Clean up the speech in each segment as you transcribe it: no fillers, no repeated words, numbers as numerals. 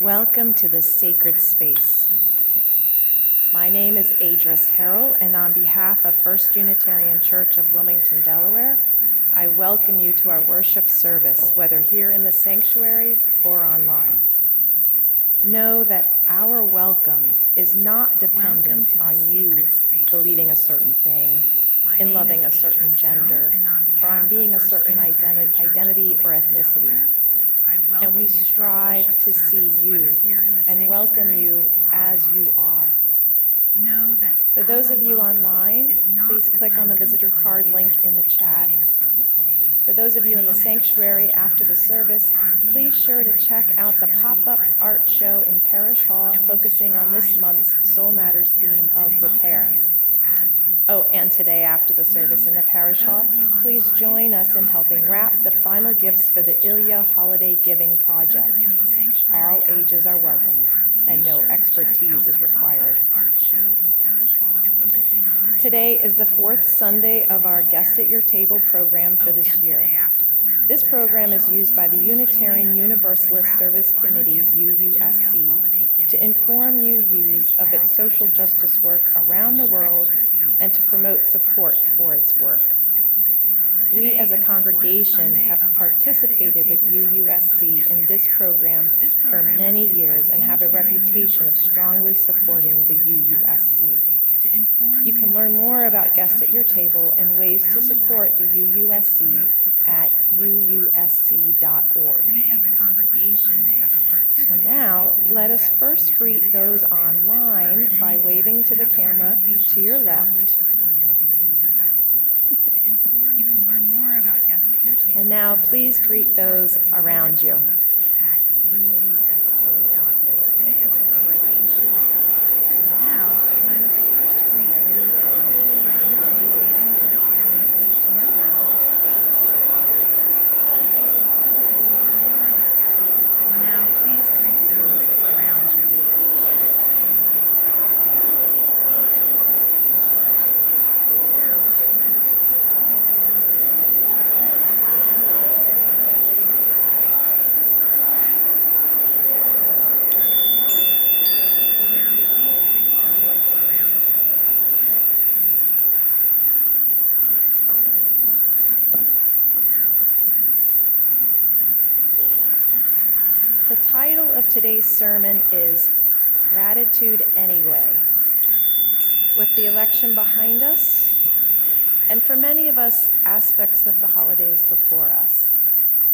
Welcome to this sacred space. My name is Edris Harrell, and on behalf of First Unitarian Church of Wilmington, Delaware, I welcome you to our worship service, whether here in the sanctuary or online. Know that our welcome is not dependent on you believing a certain thing, in loving a certain gender, or on being a certain identity or ethnicity. And we strive to see you and welcome you as you are. For those of you online, please click on the visitor card link in the chat. For those of you in the sanctuary after the service, please sure to check out the pop-up art show in Parish Hall focusing on this month's Soul Matters theme of repair. Oh, and today after the service in the Parish Hall, please join us in helping wrap the final gifts for the Ilya Holiday Giving Project. All ages are welcomed, and no expertise is required. Today is the fourth Sunday of our Guest at Your Table program for this year. This program is used by the Unitarian Universalist Service Committee, UUSC, to inform UUs of its social justice work around the world and to promote support for its work. We as a congregation have participated with UUSC in this program for many years and have a reputation of strongly supporting the UUSC. You can learn more about Guests at Your Table and ways to support the UUSC at uusc.org. So now, let us first greet those online by waving to the camera to your left. You can learn more about Guests at Your Table. And now, please greet those around you. At uusc.org. As a congregation. Now, let us first greet those online by waving to the camera to your left. Now, please greet those around you. The title of today's sermon is Gratitude Anyway. With the election behind us, and for many of us, aspects of the holidays before us,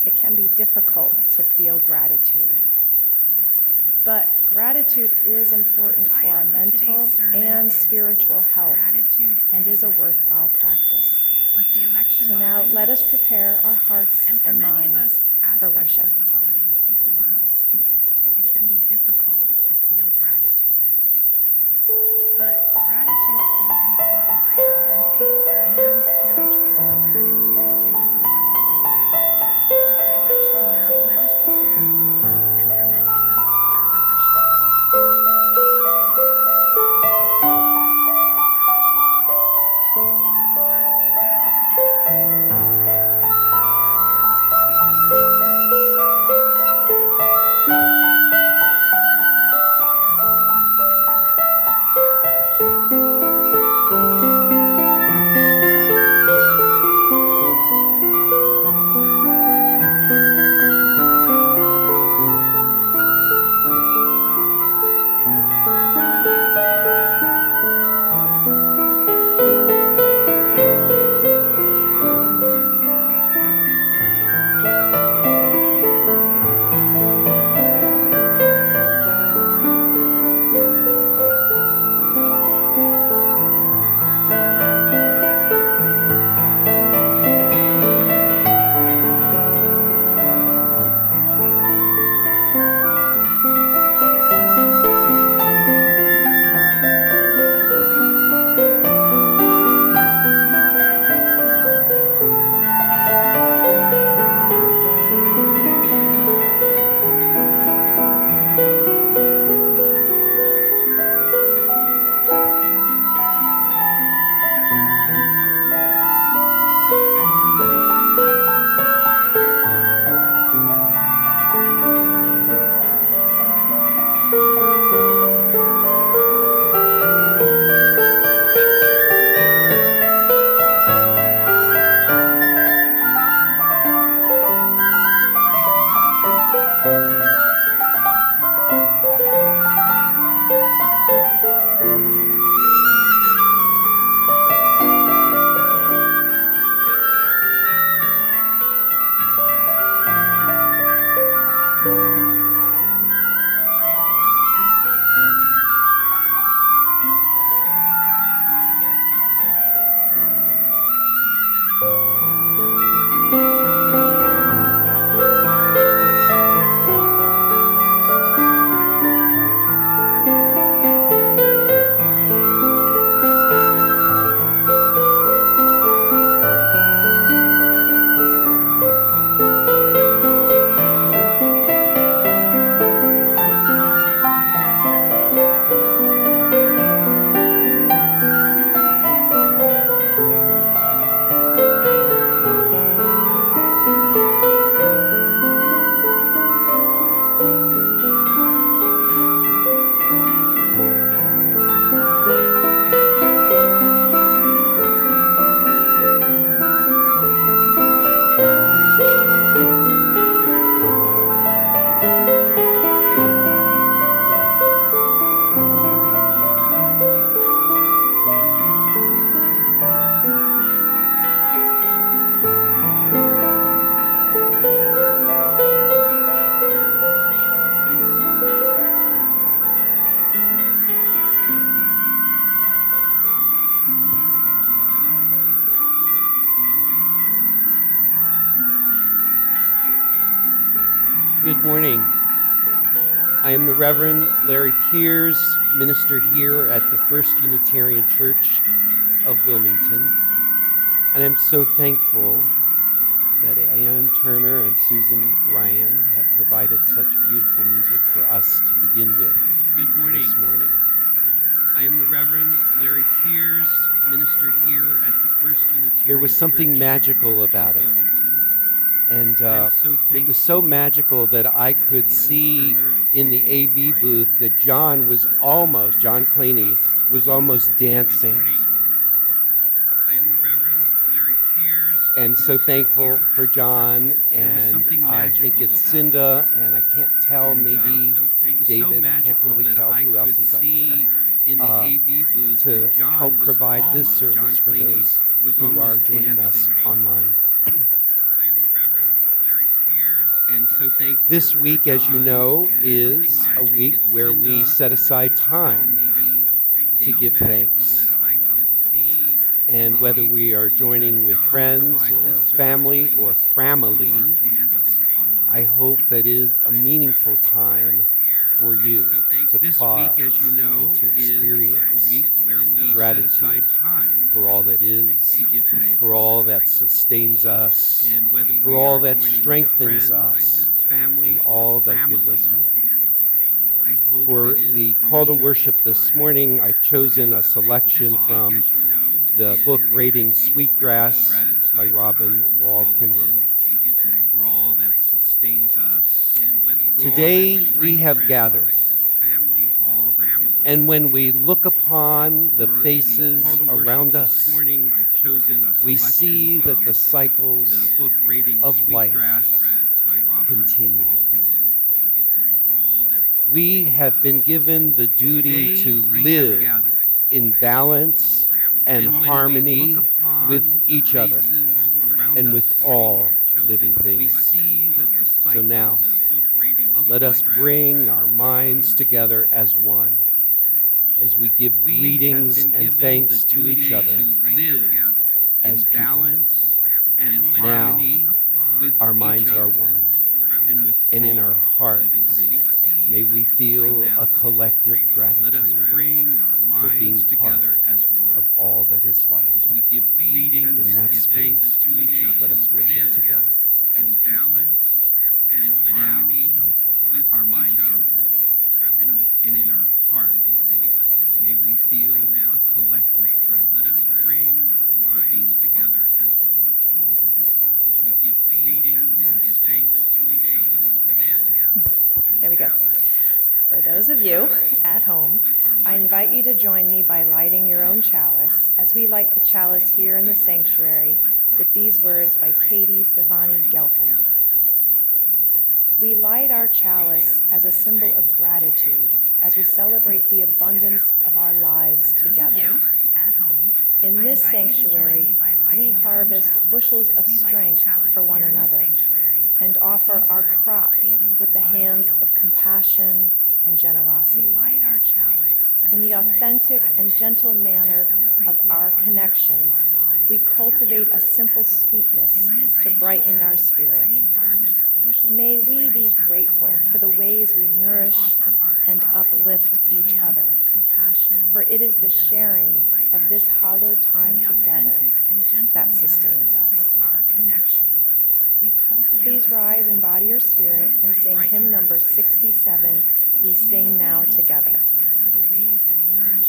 it can be difficult to feel gratitude. But gratitude is important for our mental and spiritual health and is a worthwhile practice. So now let us prepare our hearts and minds for worship. Of the holidays before us, it can be difficult to feel gratitude. But gratitude is important for our mental and spiritual health. Gratitude is a worthwhile practice. So now let us prepare our hearts and for many of us for worship. Good morning. I am the Reverend Larry Piers, minister here at the First Unitarian Church of Wilmington. And I'm so thankful that Ann Turner and Susan Ryan have provided such beautiful music for us to begin with. Good morning. This morning. I am the Reverend Larry Piers, minister here at the First Unitarian There was something Church magical about it. And it was so magical that I could see in the AV booth that John Claney was almost dancing. And so thankful for John, and I think it's Cinda, and I can't tell, maybe David, I can't really tell who else is up there, to help provide this service for those who are joining us online. This week, as you know, is a week where we set aside time to give thanks. And whether we are joining with friends or family, I hope that is a meaningful time for you to pause and to experience gratitude for all that is, for all that sustains us, for all that strengthens us, and all that gives us hope. For the call to worship this morning, I've chosen a selection from the book Braiding Sweetgrass by Robin Wall Kimmerer. Today we have gathered, and when we look upon the faces around us, we see that the cycles of life continue. We have been given the duty to live in balance and harmony with each other and with all living things. So now, let us bring our minds together as one, as we give greetings and thanks to each other as people. Now, our minds are one, and in our hearts, may we feel a collective gratitude for being part of all that is life. In that spirit, let us worship together. Now, our minds are one, and in our hearts, may we feel a collective gratitude for being part of all that is life. In that spirit, let us worship together. There we go. For those of you at home, I invite you to join me by lighting your own chalice as we light the chalice here in the sanctuary with these words by Katie Savani Gelfand. We light our chalice as a symbol of gratitude as we celebrate the abundance of our lives together. In this sanctuary, we harvest bushels of strength for one another and offer our crop with the hands of compassion and generosity. In the authentic and gentle manner of our connections, we cultivate a simple sweetness to brighten our spirits. May we be grateful for the ways we nourish and uplift each other, for it is the sharing of this hallowed time together that sustains us. Please rise and body your spirit and sing hymn number 67, We Sing Now Together. For the ways we nourish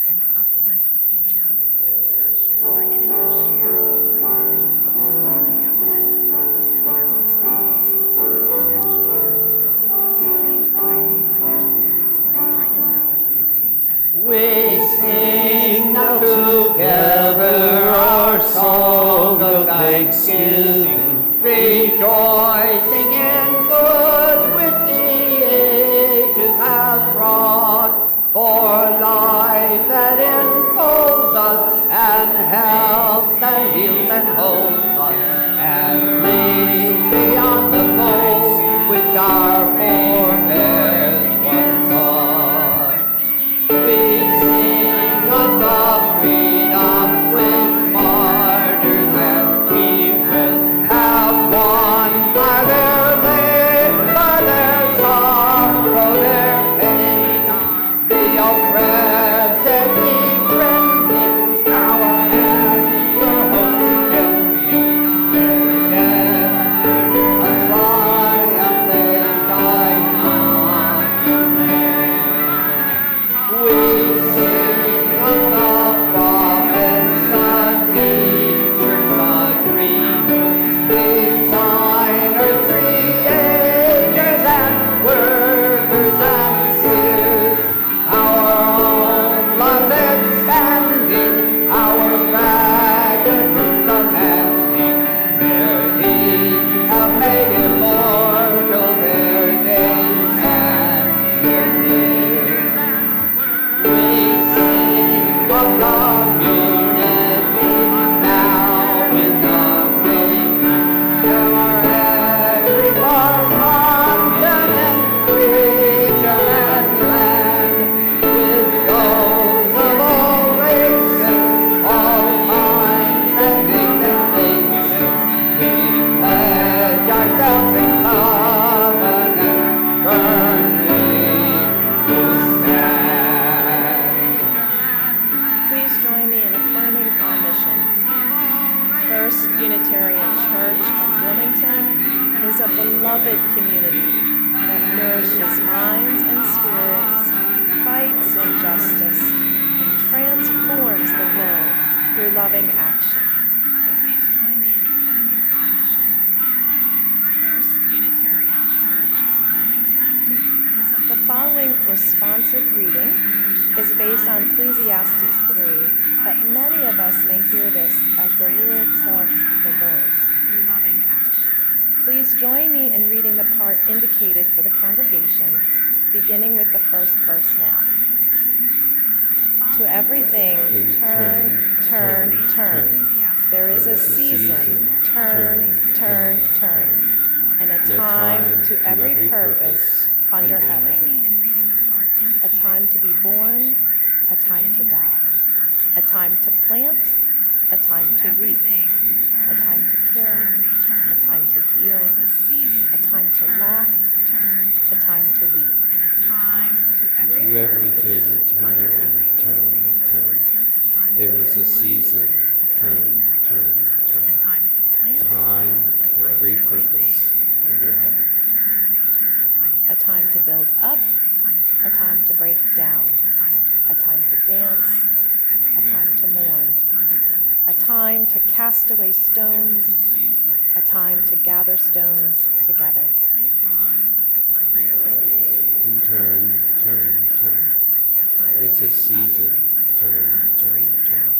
and uplift each other, compassion, for it is the sharing of this hallowed time that sustains us. Please rise and body your spirit and sing hymn number 67. We sing now together our song of thanksgiving, rejoicing in good which the ages have brought, for life that enfolds us, and health that heals and holds us, and leads beyond the fold which our forebears once sought. We sing of the freedom which martyrs and heroes have won by their is a beloved community that nourishes minds and spirits, fights injustice, and transforms the world through loving action. Please join me in affirming our mission. First Unitarian Church of Wilmington is a The following responsive reading is based on Ecclesiastes 3, but many of us may hear this as the lyrics of the Birds. through loving action. Please join me in reading the part indicated for the congregation, beginning with the first verse now. To everything, turn, turn, turn. There is a season, turn, turn, turn, and a time to every purpose under heaven. And reading the part A indicated time to be born, a time to die, a time to plant, a time to reap, a time to kill, a time to heal, a time to laugh, a time to weep. and a time to To every everything, turn, turn, turn. There is a season, turn, turn, a turn. time to plant, Time for every purpose under heaven. A time to build up, a time to break down, a time to dance, a time to mourn, a time to cast away stones, a time to gather stones together. Time for every purpose. Turn, turn, turn. There is a season, turn, turn, turn.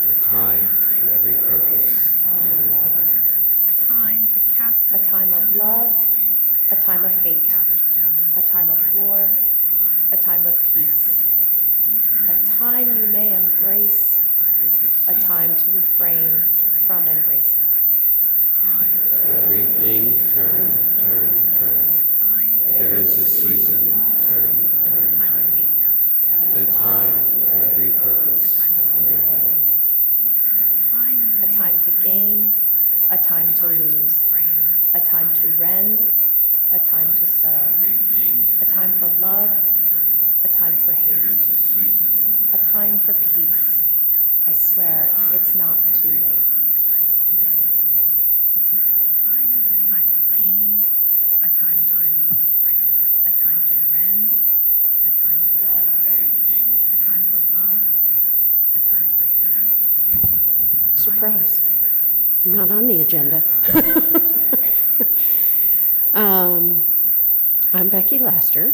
A time for every purpose under heaven. a time to cast A away time of stones, love, a time of to hate, gather stones, a time of war, a time of peace, a time you may embrace, a time to refrain from embracing. Everything, turn, turn, turn. There is a season, turn, turn, turn. A time for every purpose under heaven. A time to gain, a time to lose, a time to rend, a time to sow, a time for love, a time for hate, a time for peace. I swear it's not too late. a time to gain, a time to lose, a time to rend, a time to sow, a time for love, a time for hate. a time Surprise. for peace. Not on the agenda. I'm Becky Laster,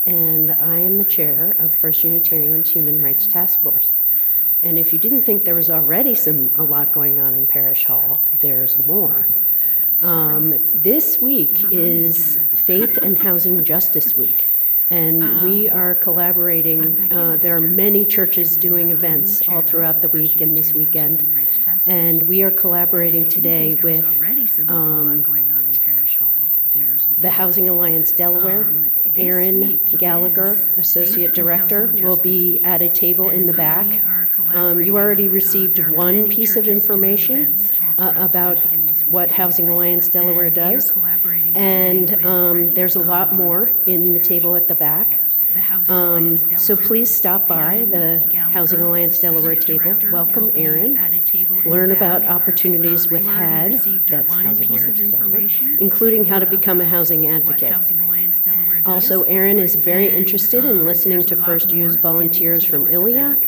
and I am the chair of First Unitarian's Human Rights Task Force. And if you didn't think there was already a lot going on in Parish Hall, there's more. This week is Faith and Housing Justice Week. And we are collaborating. There are many churches doing events all throughout the week and this weekend. And we are collaborating today with the Housing Alliance Delaware. Aaron Gallagher, Associate Director, will be at a table in the back. You already received one piece of information about what Housing Alliance Delaware does. And there's a lot more in the table at the back. So please stop by the Housing Alliance Delaware table. Welcome Aaron. Learn about opportunities with HAD, that's Housing Alliance Delaware, including how to become a housing advocate. Also, Aaron is very interested in listening to First Use volunteers from ILEA,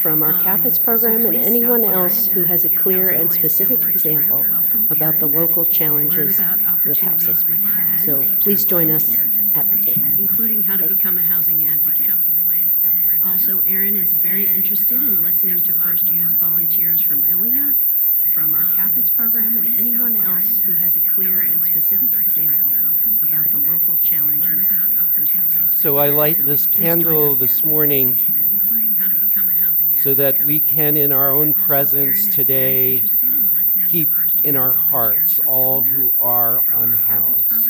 from our CAPAS program, and anyone else who has a clear and specific example about the local challenges with housing. So please join us at the table. Including how to become a housing advocate. Also, Aaron is very interested in listening to First Use volunteers from ILEA, from our CAPAS program, and anyone else who has a clear and specific example about the local challenges with housing. So I light this candle this morning so that we can, in our own presence today, keep in our hearts all who are unhoused.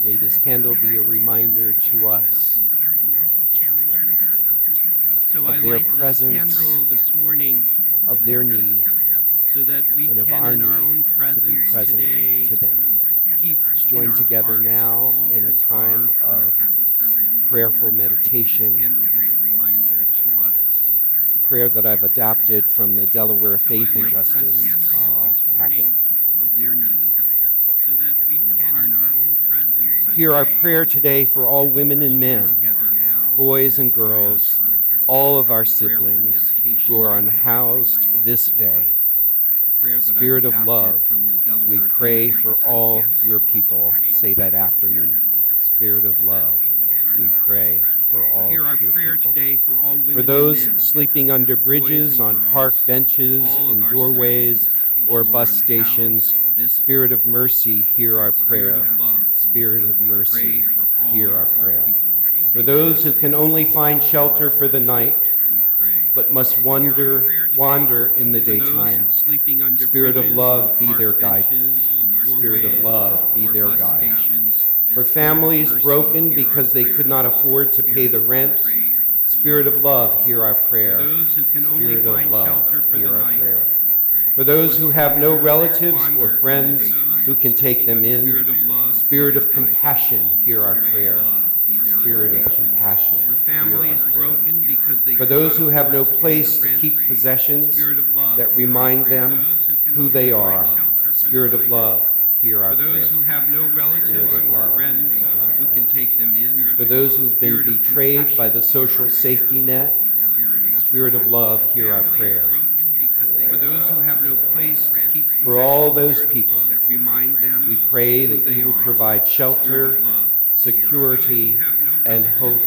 May this candle be a reminder to us of their presence, this morning, of their need, so that we and of our need to be present to them. Let's join together now in a time of prayerful meditation, prayer that I've adapted from the Delaware Faith and Justice packet. Of their need, and of our need. Hear our prayer today for all women and men, boys and girls, all of our siblings who are unhoused this day. Spirit of love, we pray for all your people. Say that after me. Spirit of love, we pray for all your people. For those sleeping under bridges, on park benches, in doorways, or bus stations, Spirit of mercy, hear our prayer. Spirit of mercy, hear our prayer. For those who can only find shelter for the night, but must wander in the daytime, Spirit of love, be their guide. Spirit of love, be their guide. For families broken because they could not afford to pay the rent, Spirit of love, hear our prayer. Spirit of love, hear our prayer. For those who have no relatives or friends who can take them in, Spirit of compassion, hear our prayer. Spirit of compassion, hear our prayer. For those who have no place to keep possessions that remind them who they are, Spirit of love, hear our prayer. For those who have no relatives or friends who can take them in. For those who've been betrayed by the social safety net, Spirit of love, hear our prayer. For those who have no place to keep for all those people that remind them, we pray that you will provide shelter, security, and hope.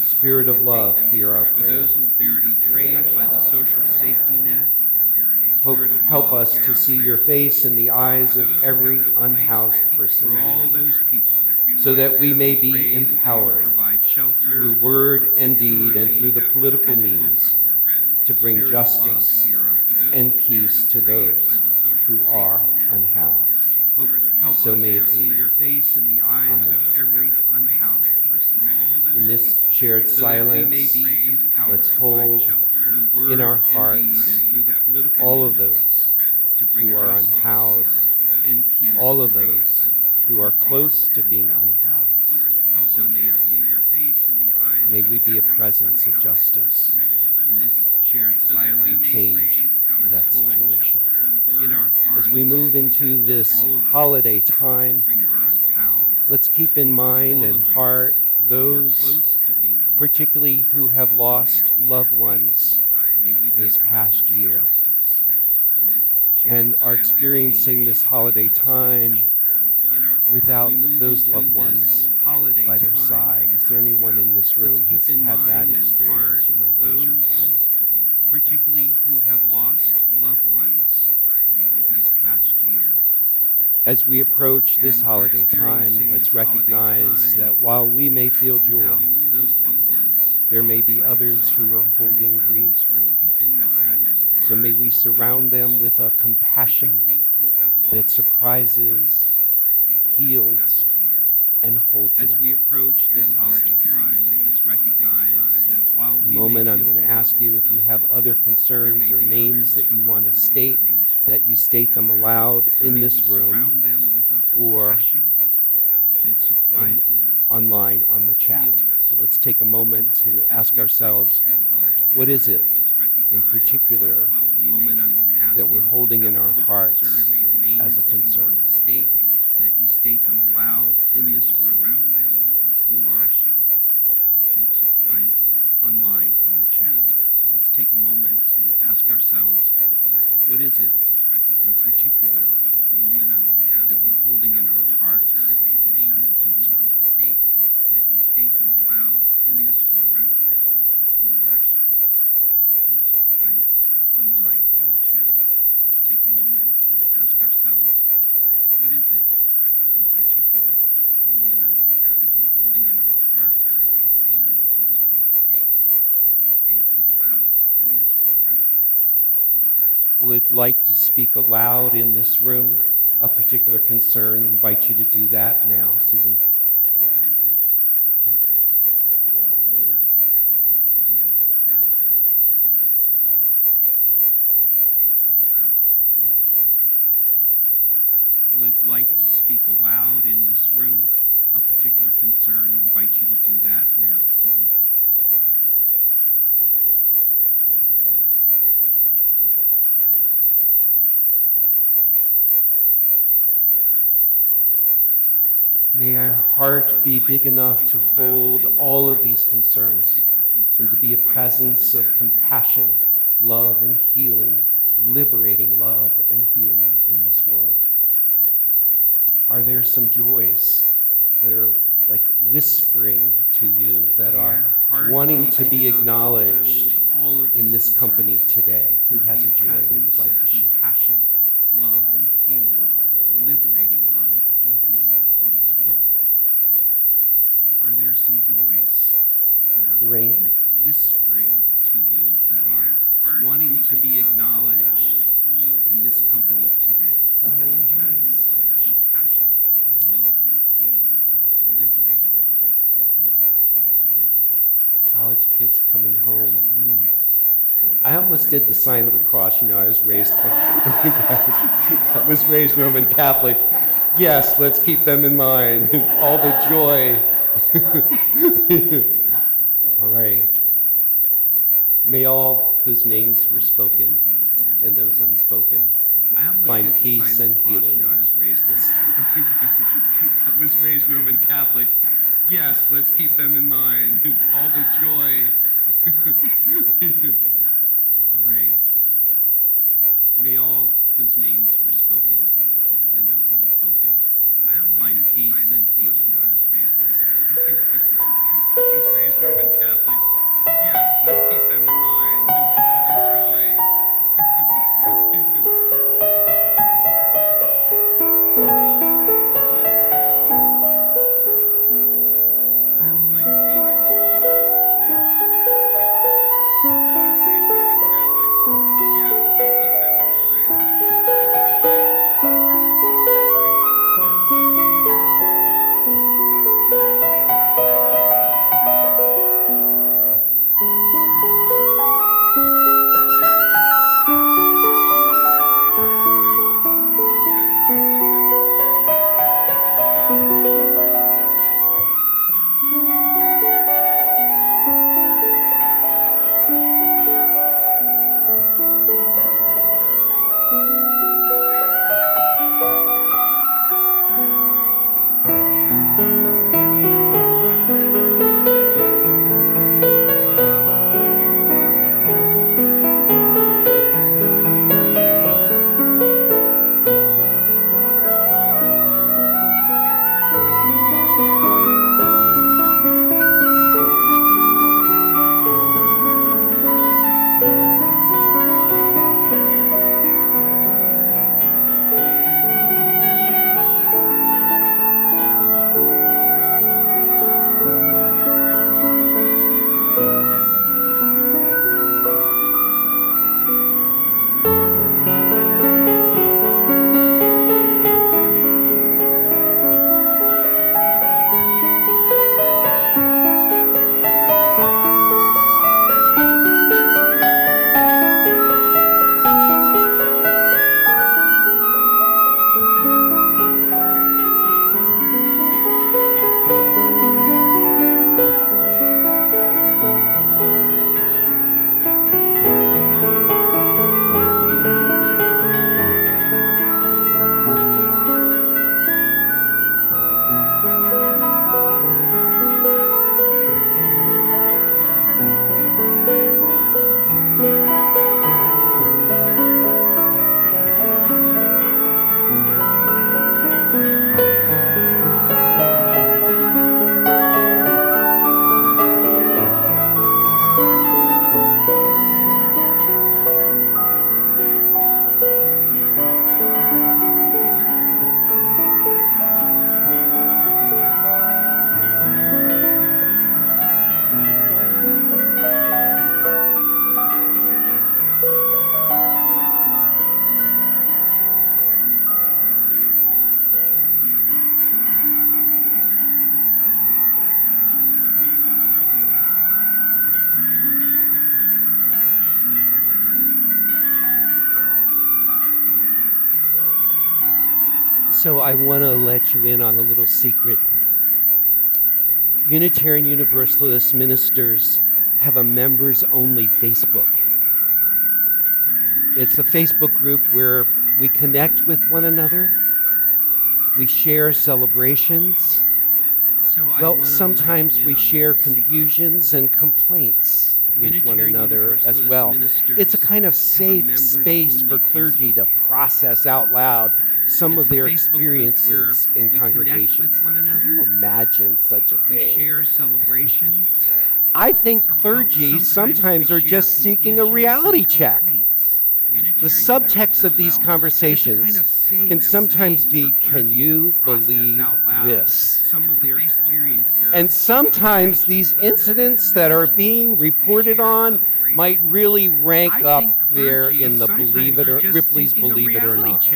Spirit of love, hear our prayer. For those who've been betrayed by the social safety net, help us to see your face in the eyes of every unhoused person, so that we may be empowered through word and deed and through the political means to bring justice and peace to those who are unhoused. So may it be. Amen. In this shared silence, let's hold in our hearts all of those who are unhoused, all of those who are close to being unhoused. So may it be. May we be a presence of justice in this shared silence to change that situation. As we move into this holiday time, let's keep in mind and heart those particularly who have lost loved ones this past year and are experiencing this holiday time without those loved ones by their side. Is there anyone in this room who's had that experience? You might raise your hand. Particularly who have lost loved ones this past year. As we approach this holiday time, let's recognize that while we may feel joy, there may be others who are holding grief. So may we surround them with a compassion that surprises, heals, and holds them. As we approach this holiday time, let's recognize that while we moment, I'm going to ask you if you have other concerns or names that you want to state, that you state them aloud in this room or online on the chat. So let's take a moment to ask ourselves, what is it in particular that we're holding in our hearts as a concern? That you state them aloud in this room or online on the chat. So let's take a moment to ask ourselves, what is it in particular that we're holding in our hearts as a concern? That you state them aloud in this room or online on the chat. So let's take a moment to ask ourselves, what is it in particular that we're holding in our hearts as a concern? That you state them aloud in this room or would like to speak aloud in this room a particular concern. Invite you to do that now, Susan. Would like to speak aloud in this room a particular concern. Invite you to do that now, Susan. May our heart be big enough to hold all of these concerns and to be a presence of compassion, love, and healing, liberating love and healing in this world. Are there some joys that are like whispering to you, that are wanting to be acknowledged in this company today? Who has a joy they would like to share? Passion, love, and healing, liberating love and healing in this world. Are there some joys that are like whispering to you, that are wanting to be acknowledged in this company today? Who has a joy they would like to share? Passion, love, and healing, liberating love and healing in this world. College kids coming home. I almost did the sign of the cross. You know, I was raised Roman Catholic. Yes, let's keep them in mind. All the joy. All right. May all whose names were spoken and those unspoken find peace and healing this day. I was raised Roman Catholic. Yes, let's keep them in mind. All the joy. All right. May all whose names were spoken and those unspoken find peace and healing. I was raised Roman Catholic. Yes, let's keep them in mind. All the joy. So I want to let you in on a little secret. Unitarian Universalist ministers have a members-only Facebook. It's a Facebook group where we connect with one another, We share celebrations. Well, sometimes we share confusions and complaints with one another as well. It's a kind of safe space for clergy to process out loud some of their experiences in congregations. Can you imagine such a thing? I think clergy sometimes are just seeking a reality check. The subtext of these conversations can sometimes be, can you believe this? And sometimes these incidents that are being reported on might really rank up there in the Ripley's Believe It or Not.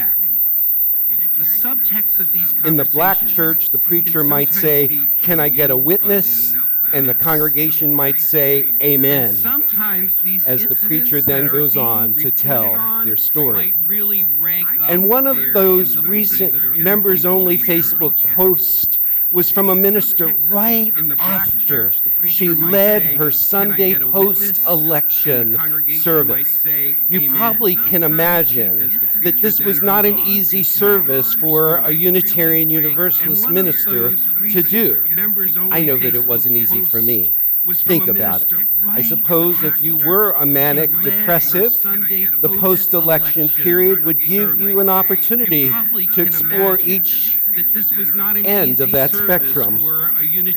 In the black church, the preacher might say, can I get a witness? And the congregation might say, amen, as the preacher then goes on to tell their story. And one of those recent members-only Facebook posts was from a minister right after she led her Sunday post-election service. You probably can imagine that this was not an easy service for a Unitarian Universalist minister to do. I know that it wasn't easy for me. Think about it. I suppose if you were a manic depressive, the post-election period would give you an opportunity to explore each end of that spectrum.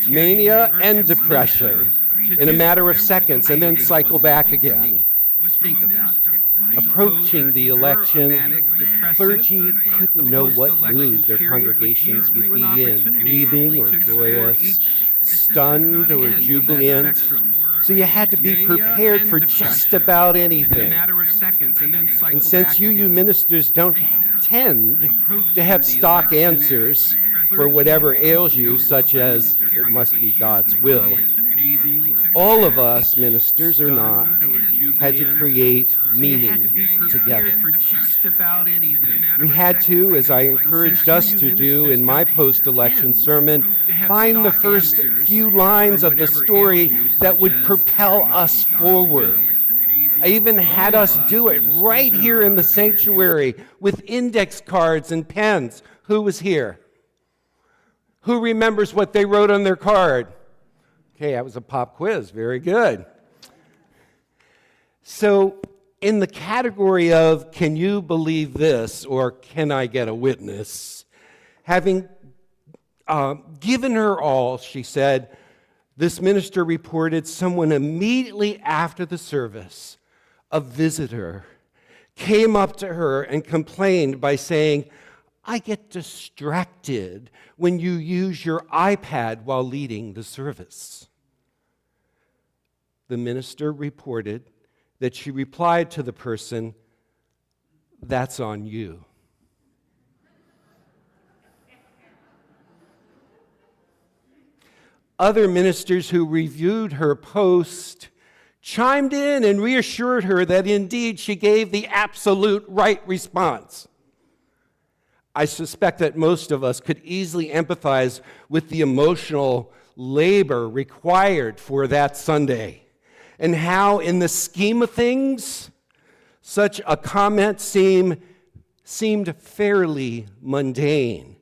Mania and depression in a matter of seconds, and then cycle back again. Approaching the election, clergy couldn't know what mood their congregations would be in, grieving or joyous, stunned or jubilant. So you had to be prepared for just about anything. And since you ministers don't tend to have stock answers for whatever ails you, such as it must be God's will, all of us, ministers or not, had to create meaning together. We had to, as I encouraged us to do in my post-election sermon, find the first few lines of the story that would propel us forward. I even had us do it right here in the sanctuary with index cards and pens. Who was here? Who remembers what they wrote on their card? Okay, that was a pop quiz. Very good. So, in the category of, can you believe this, or can I get a witness, having given her all, she said, this minister reported someone immediately after the service, a visitor, came up to her and complained by saying, I get distracted when you use your iPad while leading the service. The minister reported that she replied to the person, that's on you. Other ministers who reviewed her post chimed in and reassured her that indeed she gave the absolute right response. I suspect that most of us could easily empathize with the emotional labor required for that Sunday, and how, in the scheme of things, such a comment seemed fairly mundane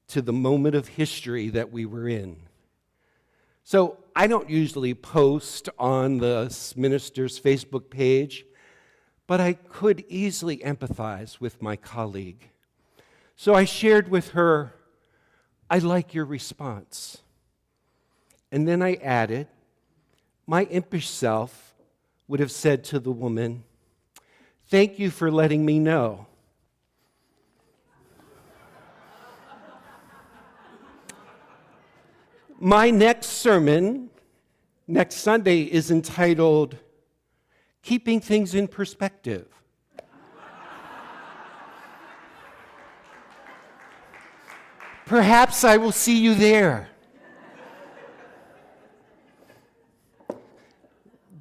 to the moment of history that we were in. So I don't usually post on the minister's Facebook page, but I could easily empathize with my colleague. So I shared with her, I like your response. And then I added, my impish self would have said to the woman, thank you for letting me know. My next sermon, next Sunday, is entitled, Keeping Things in Perspective. Perhaps I will see you there.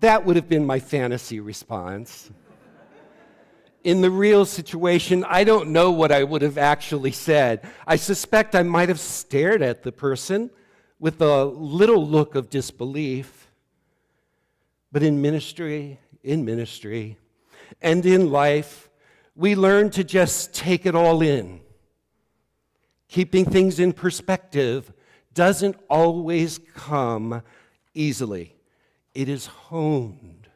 That would have been my fantasy response. In the real situation, I don't know what I would have actually said. I suspect I might have stared at the person with a little look of disbelief. But in ministry, and in life, we learn to just take it all in. Keeping things in perspective doesn't always come easily. It is honed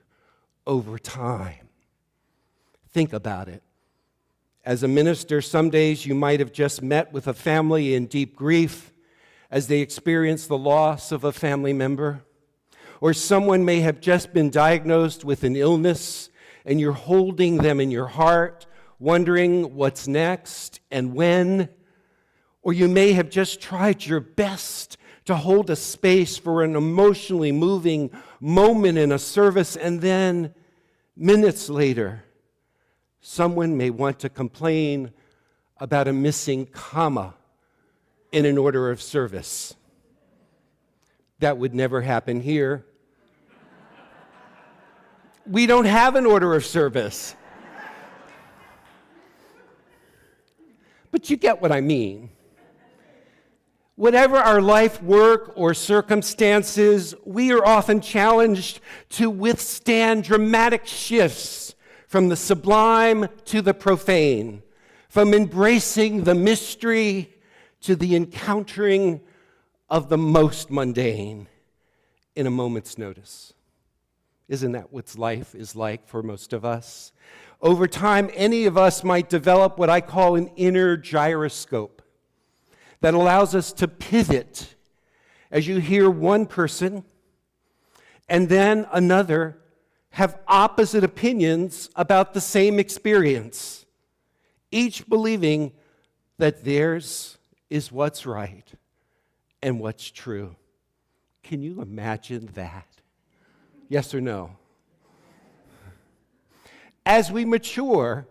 over time. Think about it. As a minister, some days you might have just met with a family in deep grief as they experience the loss of a family member. Or someone may have just been diagnosed with an illness and you're holding them in your heart, wondering what's next and when. Or you may have just tried your best to hold a space for an emotionally moving moment in a service, and then minutes later, someone may want to complain about a missing comma in an order of service. That would never happen here. We don't have an order of service. But you get what I mean. Whatever our life work or circumstances, we are often challenged to withstand dramatic shifts from the sublime to the profane, from embracing the mystery to the encountering of the most mundane in a moment's notice. Isn't that what life is like for most of us? Over time, any of us might develop what I call an inner gyroscope that allows us to pivot as you hear one person and then another have opposite opinions about the same experience, each believing that theirs is what's right and what's true. Can you imagine that? Yes or no? As we mature,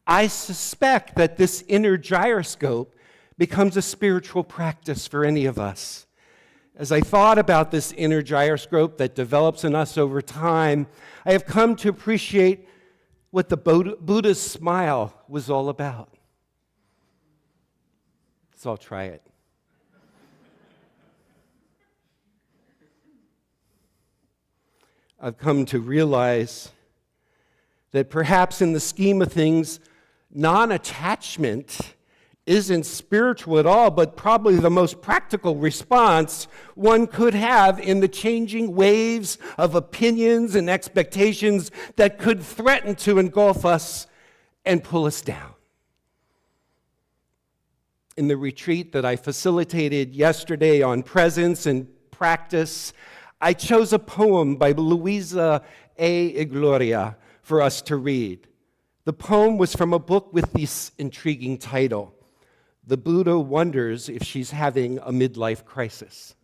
I suspect that this inner gyroscope becomes a spiritual practice for any of us. As I thought about this inner gyroscope that develops in us over time, I have come to appreciate what the Buddha's smile was all about. So I'll try it. I've come to realize that perhaps in the scheme of things, non-attachment isn't spiritual at all, but probably the most practical response one could have in the changing waves of opinions and expectations that could threaten to engulf us and pull us down. In the retreat that I facilitated yesterday on presence and practice, I chose a poem by Luisa A. Igloria for us to read. The poem was from a book with this intriguing title, The Buddha Wonders If She's Having a Midlife Crisis.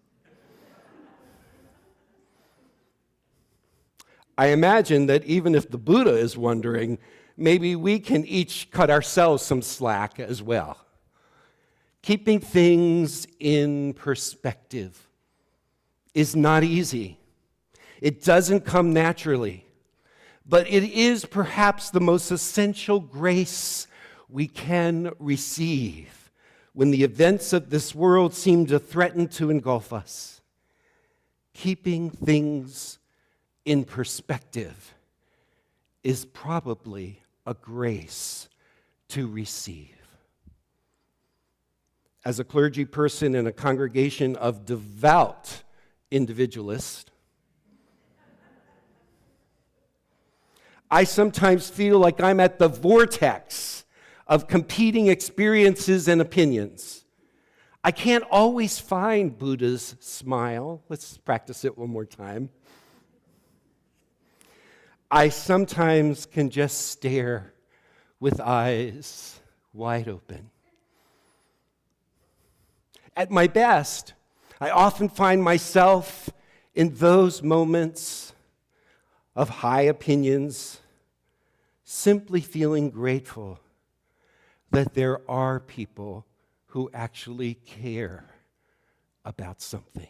I imagine that even if the Buddha is wondering, maybe we can each cut ourselves some slack as well. Keeping things in perspective is not easy. It doesn't come naturally, but it is perhaps the most essential grace we can receive when the events of this world seem to threaten to engulf us. Keeping things in perspective is probably a grace to receive. As a clergy person in a congregation of devout individualists, I sometimes feel like I'm at the vortex of competing experiences and opinions. I can't always find Buddha's smile. Let's practice it one more time. I sometimes can just stare with eyes wide open. At my best, I often find myself in those moments of high opinions, simply feeling grateful that there are people who actually care about something.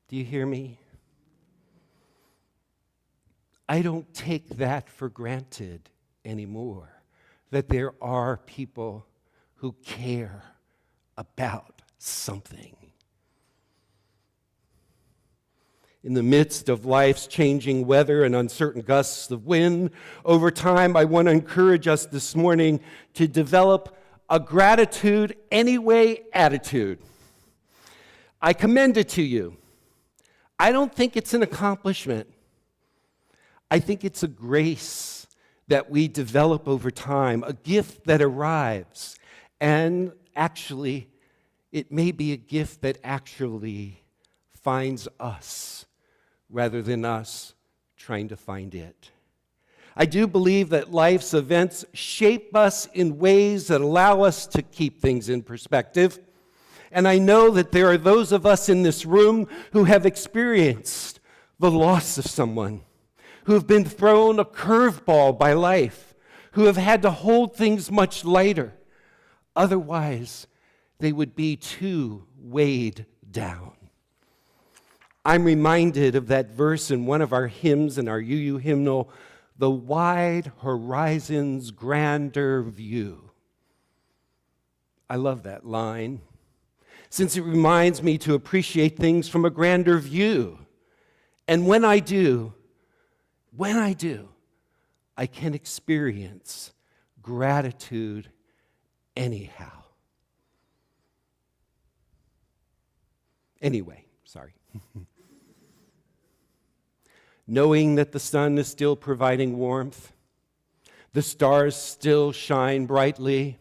Do you hear me? I don't take that for granted anymore, that there are people who care about something. In the midst of life's changing weather and uncertain gusts of wind, over time, I want to encourage us this morning to develop a gratitude anyway attitude. I commend it to you. I don't think it's an accomplishment. I think it's a grace that we develop over time, a gift that arrives. And actually, it may be a gift that actually finds us rather than us trying to find it. I do believe that life's events shape us in ways that allow us to keep things in perspective. And I know that there are those of us in this room who have experienced the loss of someone, who have been thrown a curveball by life, who have had to hold things much lighter. Otherwise, they would be too weighed down. I'm reminded of that verse in one of our hymns in our UU hymnal, the wide horizon's grander view. I love that line, since it reminds me to appreciate things from a grander view. And when I do, I can experience gratitude anyhow. Anyway, sorry. Knowing that the sun is still providing warmth, the stars still shine brightly,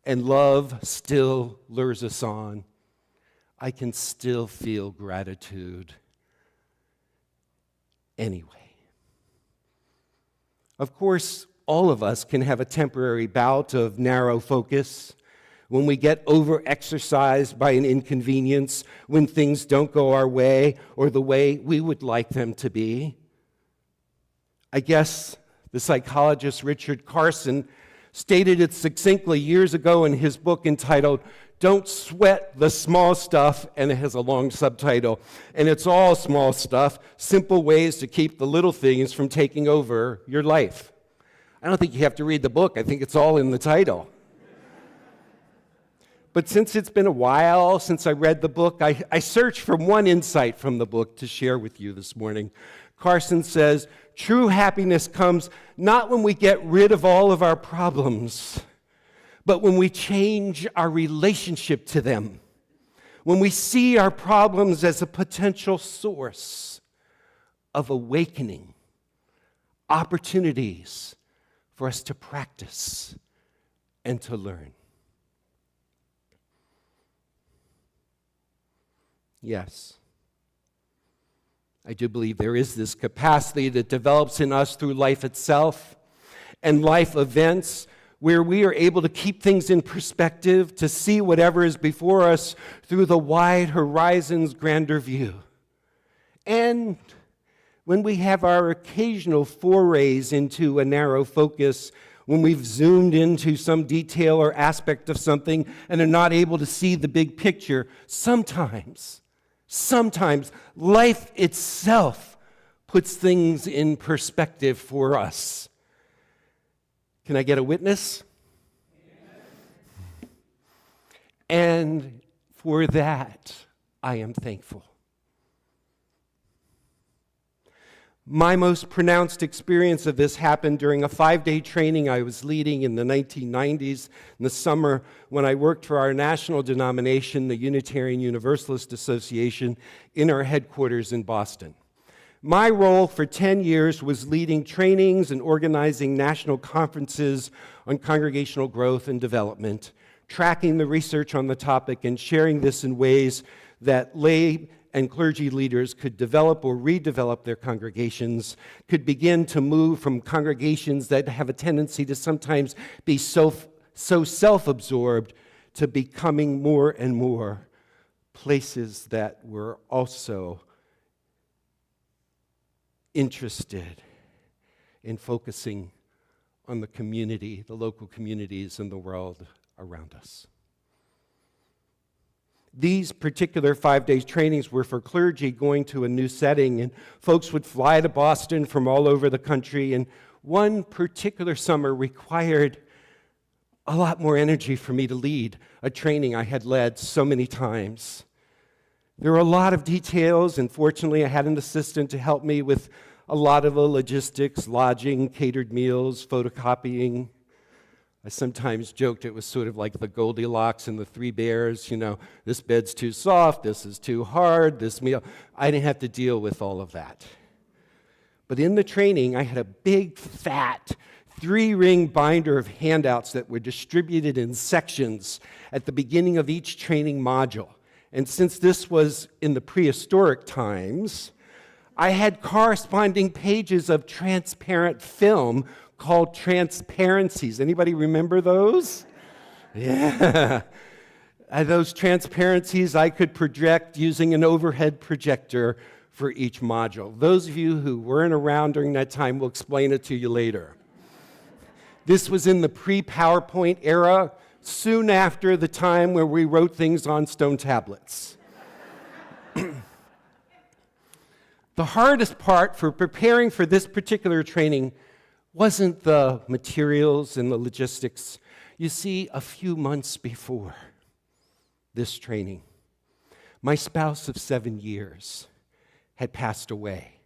and love still lures us on, I can still feel gratitude anyway. Of course, all of us can have a temporary bout of narrow focus when we get over-exercised by an inconvenience, when things don't go our way or the way we would like them to be. I guess the psychologist Richard Carson stated it succinctly years ago in his book entitled, "Don't Sweat the Small Stuff," and it has a long subtitle, and it's all small stuff, simple ways to keep the little things from taking over your life. I don't think you have to read the book. I think it's all in the title. But since it's been a while since I read the book, I searched for one insight from the book to share with you this morning. Carson says, true happiness comes not when we get rid of all of our problems, but when we change our relationship to them, when we see our problems as a potential source of awakening, opportunities for us to practice and to learn. Yes, I do believe there is this capacity that develops in us through life itself and life events where we are able to keep things in perspective, to see whatever is before us through the wide horizon's grander view. And when we have our occasional forays into a narrow focus, when we've zoomed into some detail or aspect of something and are not able to see the big picture, sometimes life itself puts things in perspective for us. Can I get a witness? And for that, I am thankful. My most pronounced experience of this happened during a 5-day training I was leading in the 1990s, in the summer when I worked for our national denomination, the Unitarian Universalist Association, in our headquarters in Boston. My role for 10 years was leading trainings and organizing national conferences on congregational growth and development, tracking the research on the topic and sharing this in ways that lay and clergy leaders could develop or redevelop their congregations, could begin to move from congregations that have a tendency to sometimes be so self-absorbed to becoming more and more places that were also interested in focusing on the community, the local communities in the world around us. These particular 5-day trainings were for clergy going to a new setting, and folks would fly to Boston from all over the country, and one particular summer required a lot more energy for me to lead a training I had led so many times. There were a lot of details, and fortunately I had an assistant to help me with a lot of the logistics, lodging, catered meals, photocopying. I sometimes joked it was sort of like the Goldilocks and the Three Bears, this bed's too soft, this is too hard, this meal. I didn't have to deal with all of that. But in the training, I had a big, fat, 3-ring binder of handouts that were distributed in sections at the beginning of each training module. And since this was in the prehistoric times, I had corresponding pages of transparent film called transparencies. Anybody remember those? Yeah. Those transparencies I could project using an overhead projector for each module. Those of you who weren't around during that time will explain it to you later. This was in the pre-PowerPoint era, soon after the time where we wrote things on stone tablets. The hardest part for preparing for this particular training wasn't the materials and the logistics. You see, a few months before this training, my spouse of 7 years had passed away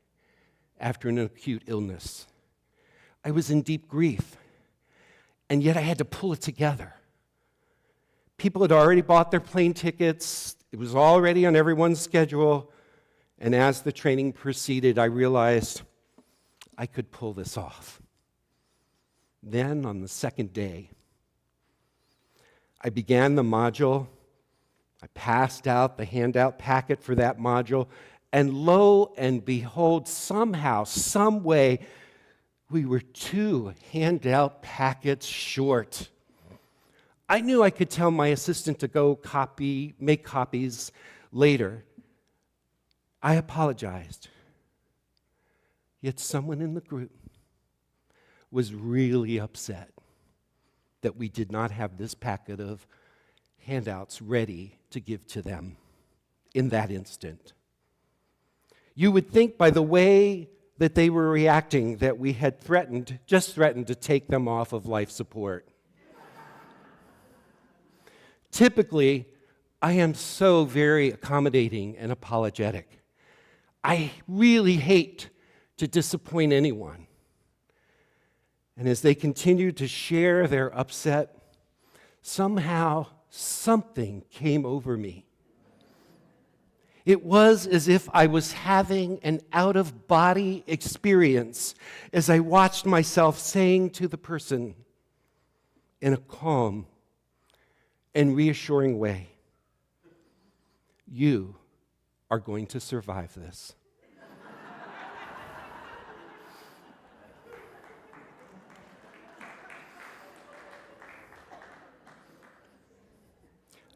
after an acute illness. I was in deep grief, and yet I had to pull it together. People had already bought their plane tickets. It was already on everyone's schedule. And as the training proceeded, I realized I could pull this off. Then, on the second day, I began the module. I passed out the handout packet for that module. And lo and behold, somehow, some way, we were 2 handout packets short. I knew I could tell my assistant to go make copies later. I apologized. Yet someone in the group was really upset that we did not have this packet of handouts ready to give to them in that instant. You would think by the way that they were reacting that we had just threatened to take them off of life support. Typically, I am so very accommodating and apologetic. I really hate to disappoint anyone. And as they continued to share their upset, somehow something came over me. It was as if I was having an out-of-body experience as I watched myself saying to the person in a calm and reassuring way, "You are going to survive this."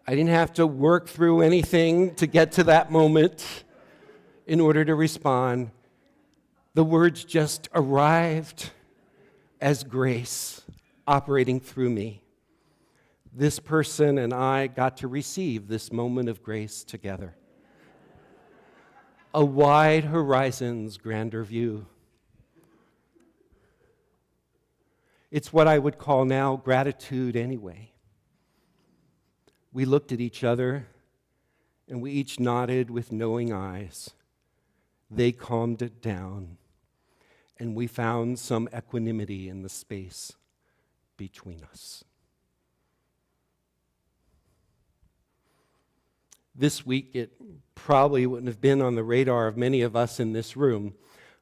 I didn't have to work through anything to get to that moment in order to respond. The words just arrived as grace operating through me. This person and I got to receive this moment of grace together. A wide horizon's grander view. It's what I would call now gratitude anyway. We looked at each other, and we each nodded with knowing eyes. They calmed it down, and we found some equanimity in the space between us. This week, it probably wouldn't have been on the radar of many of us in this room,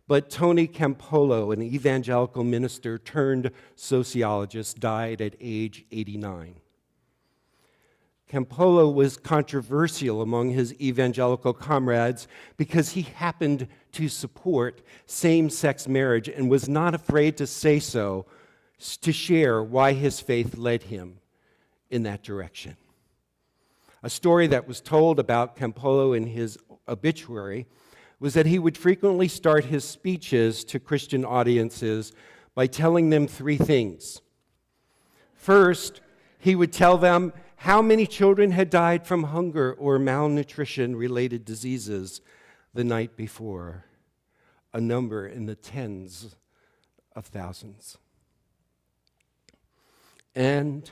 but Tony Campolo, an evangelical minister turned sociologist, died at age 89. Campolo was controversial among his evangelical comrades because he happened to support same-sex marriage and was not afraid to say so, to share why his faith led him in that direction. A story that was told about Campolo in his obituary was that he would frequently start his speeches to Christian audiences by telling them 3 things. First, he would tell them how many children had died from hunger or malnutrition-related diseases the night before, a number in the tens of thousands. And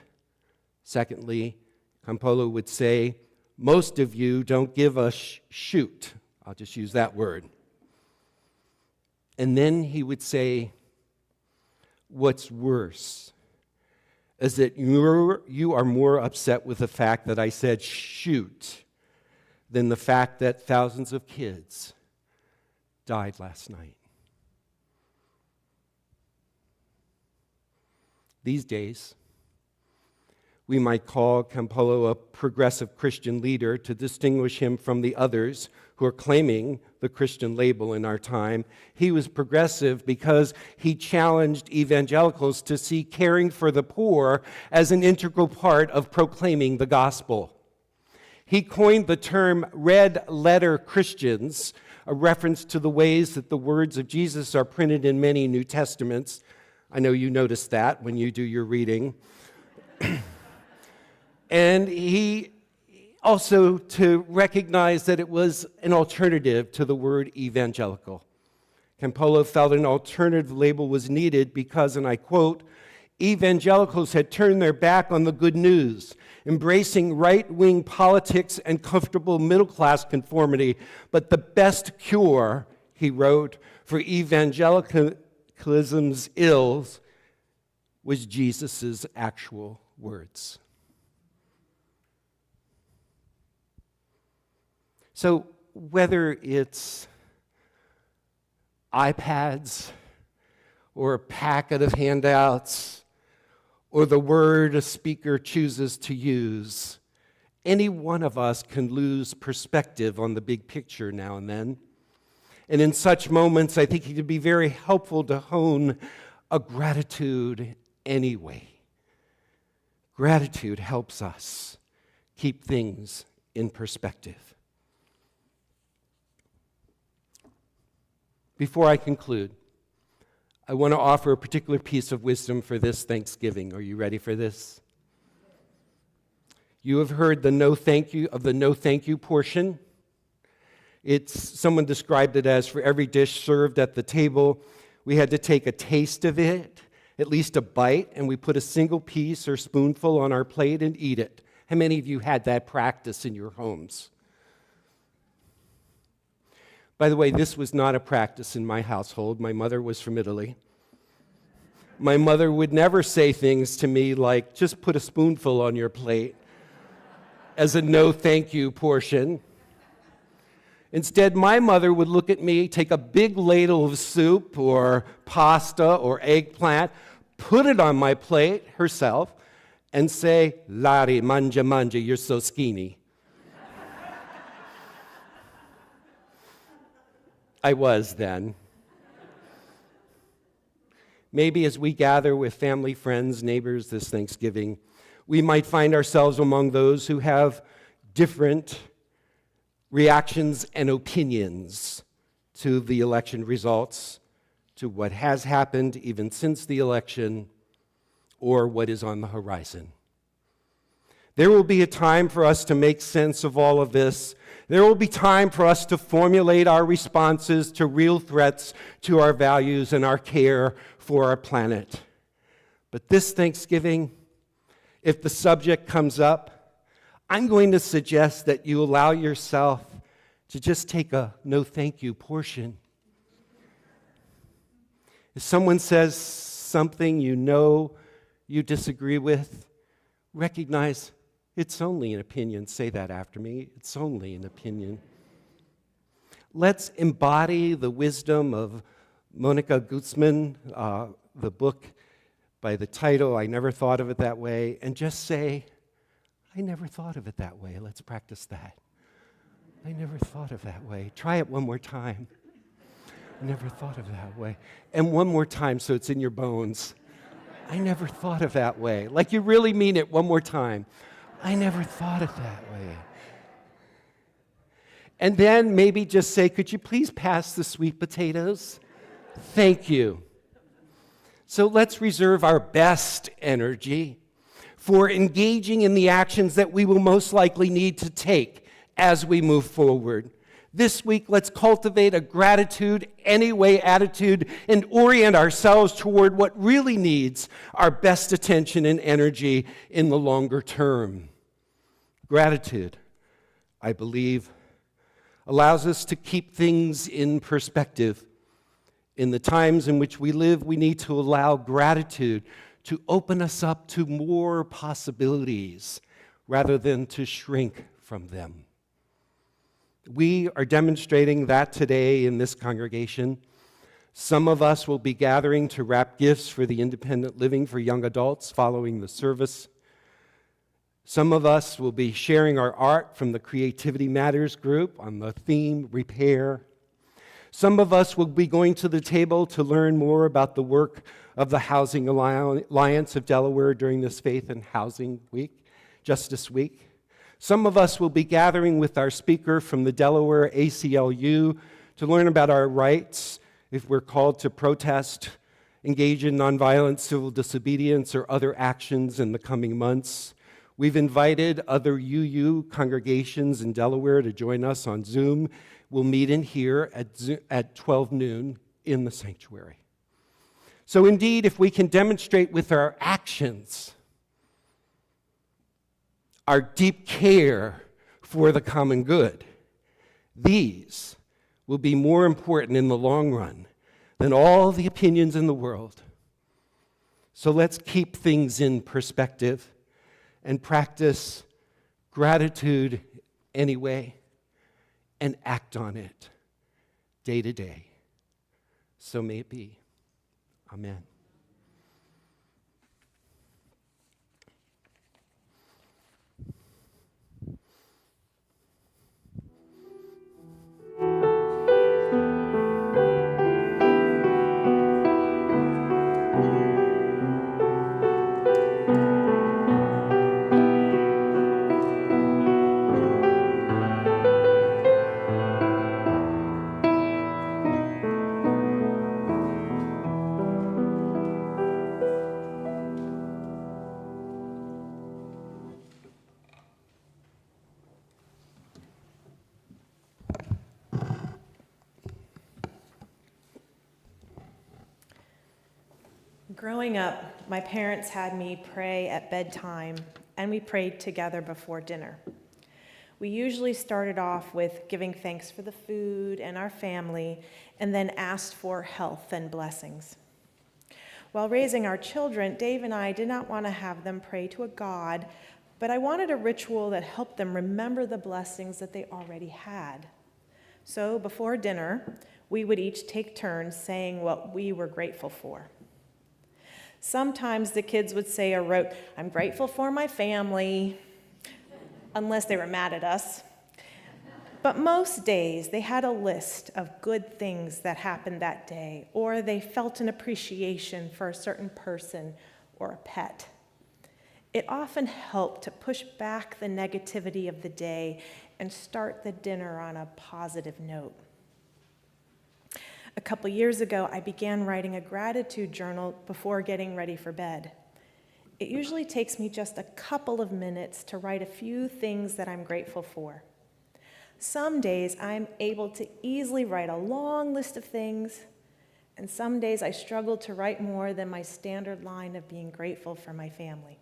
secondly, Campolo would say, "Most of you don't give a shoot." I'll just use that word. And then he would say, "What's worse is that you are more upset with the fact that I said shoot than the fact that thousands of kids died last night. These days, we might call Campolo a progressive Christian leader to distinguish him from the others who are claiming the Christian label in our time. He was progressive because he challenged evangelicals to see caring for the poor as an integral part of proclaiming the gospel. He coined the term red letter Christians, a reference to the ways that the words of Jesus are printed in many New Testaments. I know you notice that when you do your reading. And he also to recognize that it was an alternative to the word evangelical. Campolo felt an alternative label was needed because, and I quote, evangelicals had turned their back on the good news, embracing right-wing politics and comfortable middle-class conformity. But the best cure, he wrote, for evangelicalism's ills was Jesus' actual words. So whether it's iPads or a packet of handouts or the word a speaker chooses to use, any one of us can lose perspective on the big picture now and then. And in such moments, I think it can be very helpful to hone a gratitude anyway. Gratitude helps us keep things in perspective. Before I conclude, I want to offer a particular piece of wisdom for this Thanksgiving. Are you ready for this? You have heard the no thank you portion. Someone described it as for every dish served at the table, we had to take a taste of it, at least a bite, and we put a single piece or spoonful on our plate and eat it. How many of you had that practice in your homes? By the way, this was not a practice in my household. My mother was from Italy. My mother would never say things to me like, just put a spoonful on your plate as a no thank you portion. Instead, my mother would look at me, take a big ladle of soup or pasta or eggplant, put it on my plate herself, and say, Lari, mangia, you're so skinny. I was then. Maybe as we gather with family, friends, neighbors this Thanksgiving, we might find ourselves among those who have different reactions and opinions to the election results, to what has happened even since the election, or what is on the horizon. There will be a time for us to make sense of all of this. There will be time for us to formulate our responses to real threats to our values and our care for our planet. But this Thanksgiving, if the subject comes up, I'm going to suggest that you allow yourself to just take a no thank you portion. If someone says something you know you disagree with, recognize it's only an opinion. Say that after me. It's only an opinion. Let's embody the wisdom of Monica Guzman, the book by the title, I Never Thought of It That Way, and just say, I never thought of it that way. Let's practice that. I never thought of that way. Try it one more time. I never thought of it that way. And one more time so it's in your bones. I never thought of that way. Like you really mean it one more time. I never thought of that way. And then maybe just say, could you please pass the sweet potatoes? Thank you. So let's reserve our best energy for engaging in the actions that we will most likely need to take as we move forward. This week, let's cultivate a gratitude anyway attitude and orient ourselves toward what really needs our best attention and energy in the longer term. Gratitude, I believe, allows us to keep things in perspective. In the times in which we live, we need to allow gratitude to open us up to more possibilities rather than to shrink from them. We are demonstrating that today in this congregation. Some of us will be gathering to wrap gifts for the independent living for young adults following the service. Some of us will be sharing our art from the Creativity Matters group on the theme repair. Some of us will be going to the table to learn more about the work of the Housing Alliance of Delaware during this Faith and Housing Week, Justice Week. Some of us will be gathering with our speaker from the Delaware ACLU to learn about our rights if we're called to protest, engage in nonviolent civil disobedience, or other actions in the coming months. We've invited other UU congregations in Delaware to join us on Zoom. We'll meet in here at 12 noon in the sanctuary. So indeed, if we can demonstrate with our actions our deep care for the common good, these will be more important in the long run than all the opinions in the world. So let's keep things in perspective and practice gratitude anyway and act on it day to day. So may it be. Amen. Growing up, my parents had me pray at bedtime, and we prayed together before dinner. We usually started off with giving thanks for the food and our family, and then asked for health and blessings. While raising our children, Dave and I did not want to have them pray to a god, but I wanted a ritual that helped them remember the blessings that they already had. So before dinner, we would each take turns saying what we were grateful for. Sometimes the kids would say or wrote, "I'm grateful for my family," unless they were mad at us. But most days, they had a list of good things that happened that day, or they felt an appreciation for a certain person or a pet. It often helped to push back the negativity of the day and start the dinner on a positive note. A couple years ago, I began writing a gratitude journal before getting ready for bed. It usually takes me just a couple of minutes to write a few things that I'm grateful for. Some days I'm able to easily write a long list of things, and some days I struggle to write more than my standard line of being grateful for my family.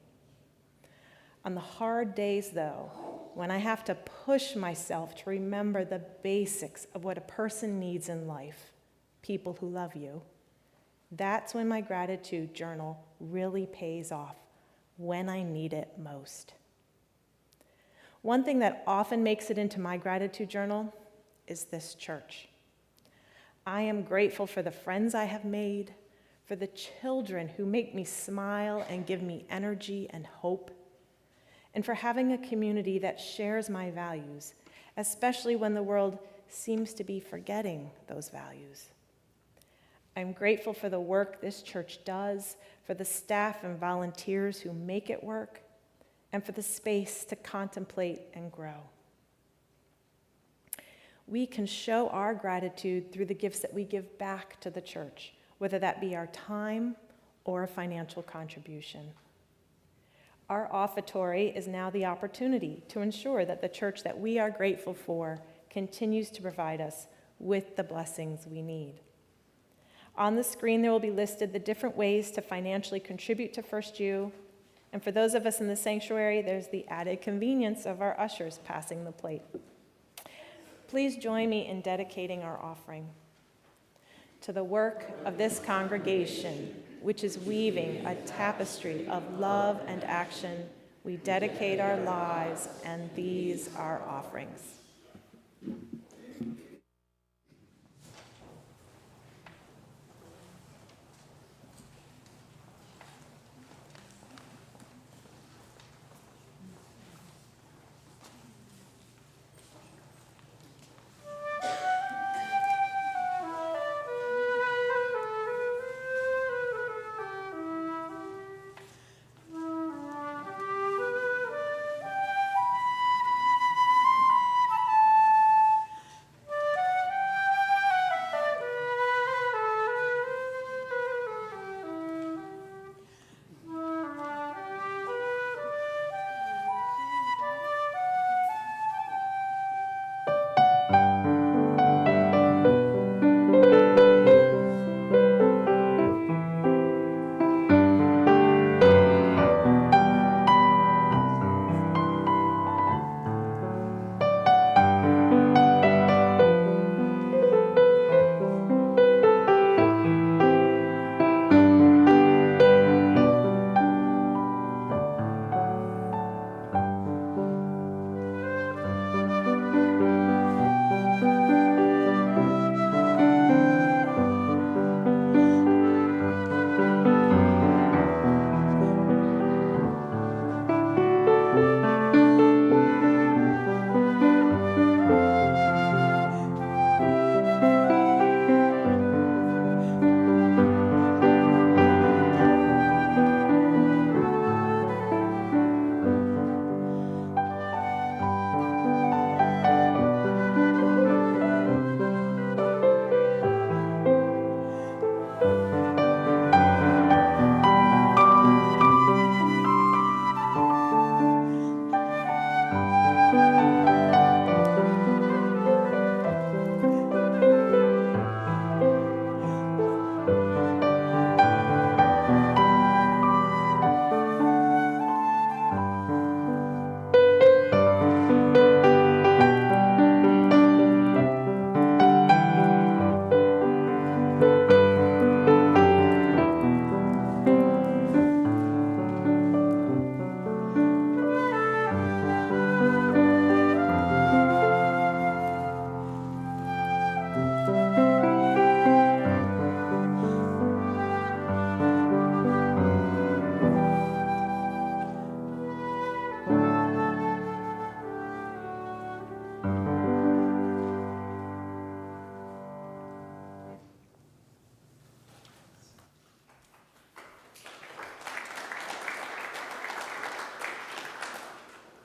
On the hard days, though, when I have to push myself to remember the basics of what a person needs in life, people who love you, that's when my gratitude journal really pays off, when I need it most. One thing that often makes it into my gratitude journal is this church. I am grateful for the friends I have made, for the children who make me smile and give me energy and hope, and for having a community that shares my values, especially when the world seems to be forgetting those values. I'm grateful for the work this church does, for the staff and volunteers who make it work, and for the space to contemplate and grow. We can show our gratitude through the gifts that we give back to the church, whether that be our time or a financial contribution. Our offertory is now the opportunity to ensure that the church that we are grateful for continues to provide us with the blessings we need. On the screen, there will be listed the different ways to financially contribute to First U. And for those of us in the sanctuary, there's the added convenience of our ushers passing the plate. Please join me in dedicating our offering. To the work of this congregation, which is weaving a tapestry of love and action, we dedicate our lives and these our offerings.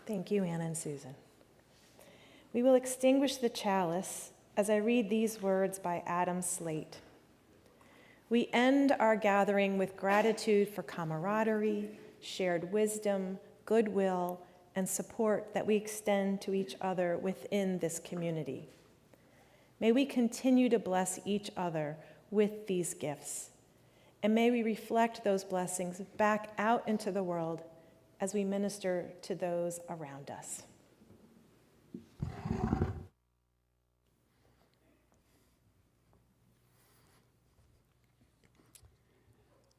Thank you, Anna and Susan. We will extinguish the chalice as I read these words by Adam Slate. We end our gathering with gratitude for camaraderie, shared wisdom, goodwill, and support that we extend to each other within this community. May we continue to bless each other with these gifts, and may we reflect those blessings back out into the world as we minister to those around us.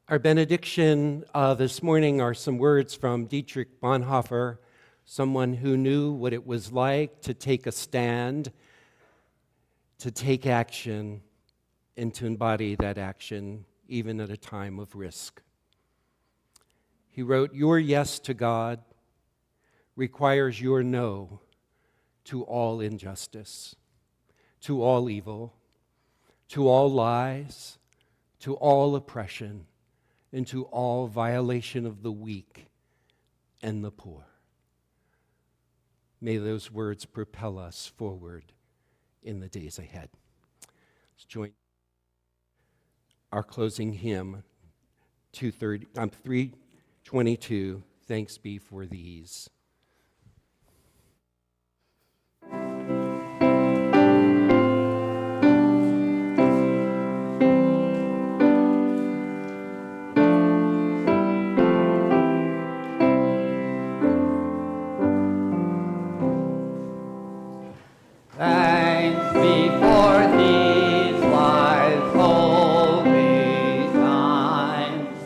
Our benediction this morning are some words from Dietrich Bonhoeffer, someone who knew what it was like to take a stand, to take action, and to embody that action even at a time of risk. He wrote, "Your yes to God requires your no to all injustice, to all evil, to all lies, to all oppression, and to all violation of the weak and the poor." May those words propel us forward in the days ahead. Let's join our closing hymn, 322, Thanks Be for These. Thanks be for these wise holy signs,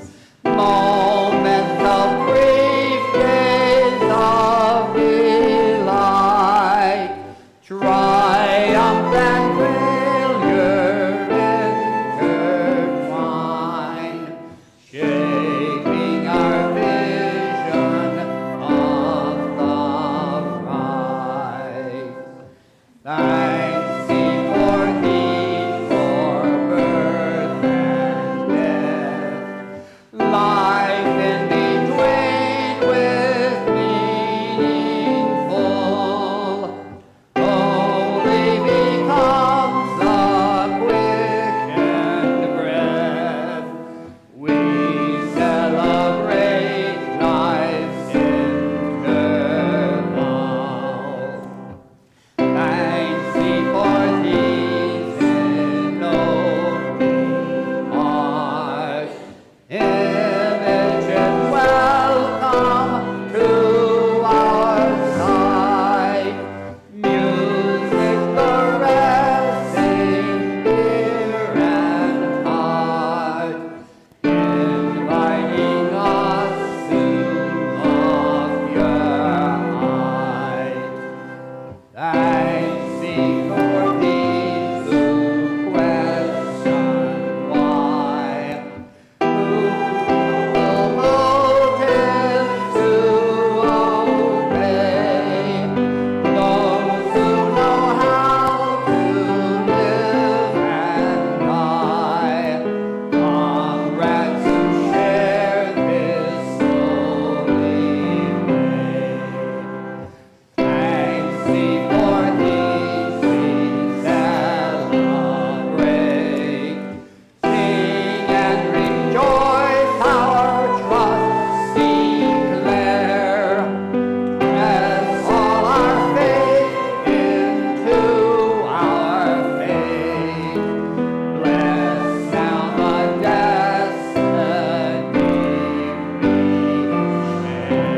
before thee we celebrate. Sing and rejoice, our trust declare. Press all our faith into our faith. Bless now the destiny we share.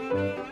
Thank you.